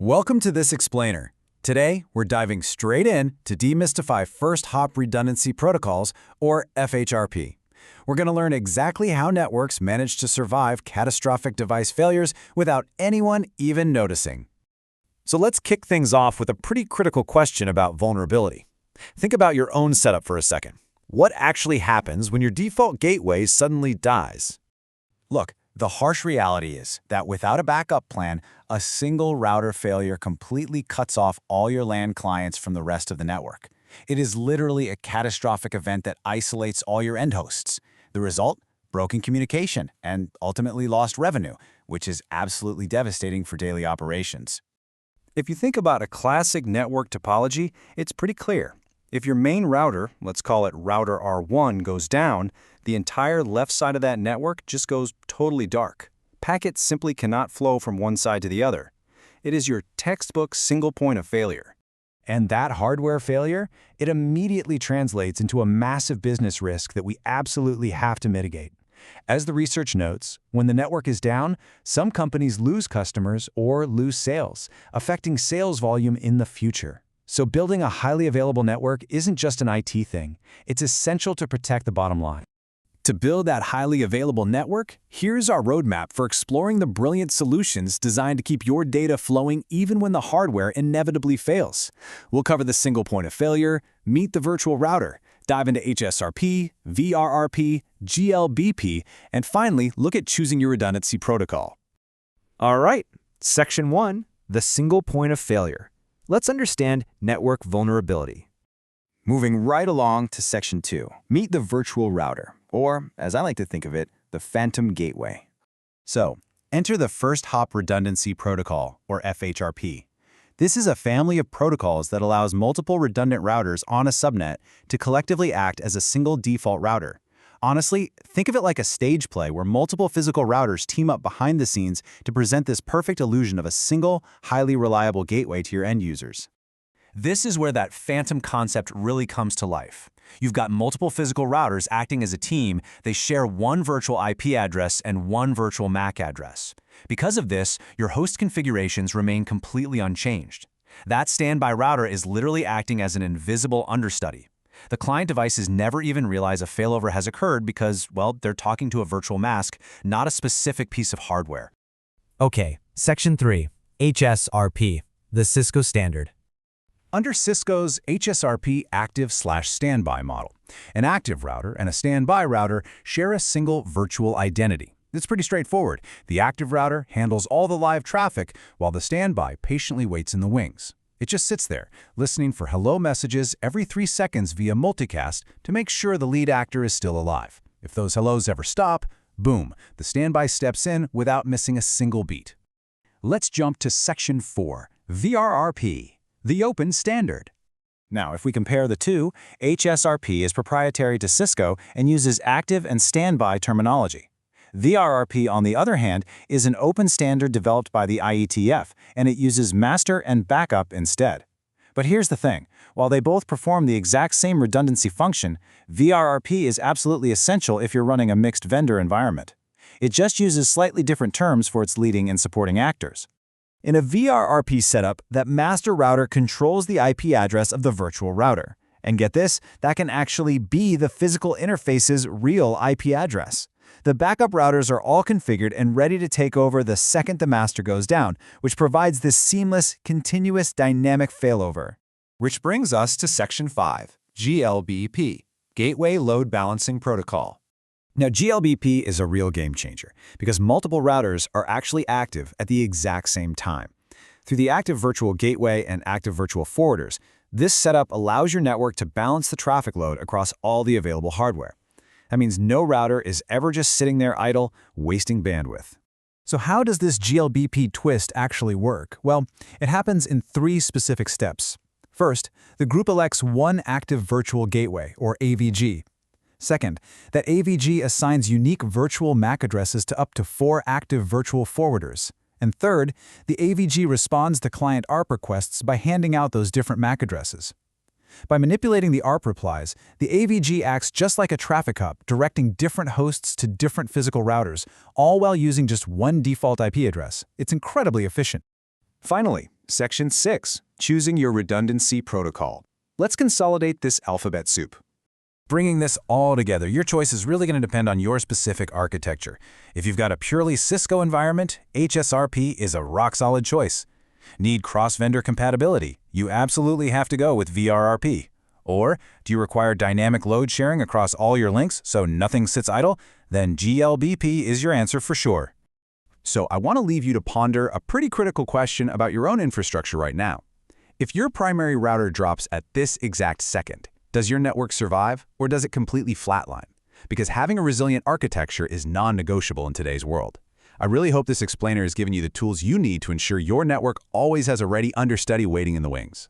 Welcome to this explainer. Today, we're diving straight in to demystify first hop redundancy protocols, or FHRP. We're going to learn exactly how networks manage to survive catastrophic device failures without anyone even noticing. So let's kick things off with a pretty critical question about vulnerability. Think about your own setup for a second. What actually happens when your default gateway suddenly dies? Look, the harsh reality is that without a backup plan, a single router failure completely cuts off all your LAN clients from the rest of the network. It is literally a catastrophic event that isolates all your end hosts. The result? Broken communication and ultimately lost revenue, which is absolutely devastating for daily operations. If you think about a classic network topology, it's pretty clear. If your main router, let's call it router R1, goes down, the entire left side of that network just goes totally dark. Packets simply cannot flow from one side to the other. It is your textbook single point of failure. And that hardware failure, it immediately translates into a massive business risk that we absolutely have to mitigate. As the research notes, when the network is down, some companies lose customers or lose sales, affecting sales volume in the future. So building a highly available network isn't just an IT thing. It's essential to protect the bottom line. To build that highly available network, here's our roadmap for exploring the brilliant solutions designed to keep your data flowing even when the hardware inevitably fails. We'll cover the single point of failure, meet the virtual router, dive into HSRP, VRRP, GLBP, and finally, look at choosing your redundancy protocol. All right, Section 1, the single point of failure. Let's understand network vulnerability. Moving right along to Section 2, meet the virtual router, or, as I like to think of it, the phantom gateway. So, enter the first hop redundancy protocol, or FHRP. This is a family of protocols that allows multiple redundant routers on a subnet to collectively act as a single default router. Honestly, think of it like a stage play where multiple physical routers team up behind the scenes to present this perfect illusion of a single, highly reliable gateway to your end users. This is where that phantom concept really comes to life. You've got multiple physical routers acting as a team. They share one virtual IP address and one virtual MAC address. Because of this, your host configurations remain completely unchanged. That standby router is literally acting as an invisible understudy. The client devices never even realize a failover has occurred because, well, they're talking to a virtual mask, not a specific piece of hardware. Okay, Section 3, HSRP, the CISCO standard. Under Cisco's HSRP active/standby model, an active router and a standby router share a single virtual identity. It's pretty straightforward. The active router handles all the live traffic, while the standby patiently waits in the wings. It just sits there, listening for hello messages every 3 seconds via multicast to make sure the lead actor is still alive. If those hellos ever stop, boom, the standby steps in without missing a single beat. Let's jump to Section 4, VRRP, the open standard. Now, if we compare the two, HSRP is proprietary to Cisco and uses active and standby terminology. VRRP, on the other hand, is an open standard developed by the IETF, and it uses master and backup instead. But here's the thing. While they both perform the exact same redundancy function, VRRP is absolutely essential if you're running a mixed vendor environment. It just uses slightly different terms for its leading and supporting actors. In a VRRP setup, that master router controls the IP address of the virtual router. And get this, that can actually be the physical interface's real IP address. The backup routers are all configured and ready to take over the second the master goes down, which provides this seamless, continuous, dynamic failover. Which brings us to Section 5, GLBP, Gateway Load Balancing Protocol. Now, GLBP is a real game changer because multiple routers are actually active at the exact same time. Through the active virtual gateway and active virtual forwarders, this setup allows your network to balance the traffic load across all the available hardware. That means no router is ever just sitting there idle, wasting bandwidth. So how does this GLBP twist actually work? Well, it happens in 3 specific steps. First, the group elects one active virtual gateway, or AVG. Second, that AVG assigns unique virtual MAC addresses to up to 4 active virtual forwarders. And third, the AVG responds to client ARP requests by handing out those different MAC addresses. By manipulating the ARP replies, the AVG acts just like a traffic hub, directing different hosts to different physical routers, all while using just one default IP address. It's incredibly efficient. Finally, Section 6. Choosing your redundancy protocol. Let's consolidate this alphabet soup. Bringing this all together, your choice is really going to depend on your specific architecture. If you've got a purely Cisco environment, HSRP is a rock-solid choice. Need cross-vendor compatibility? You absolutely have to go with VRRP. Or, do you require dynamic load sharing across all your links so nothing sits idle? Then GLBP is your answer for sure. So I want to leave you to ponder a pretty critical question about your own infrastructure right now. If your primary router drops at this exact second, does your network survive, or does it completely flatline? Because having a resilient architecture is non-negotiable in today's world. I really hope this explainer has given you the tools you need to ensure your network always has a ready understudy waiting in the wings.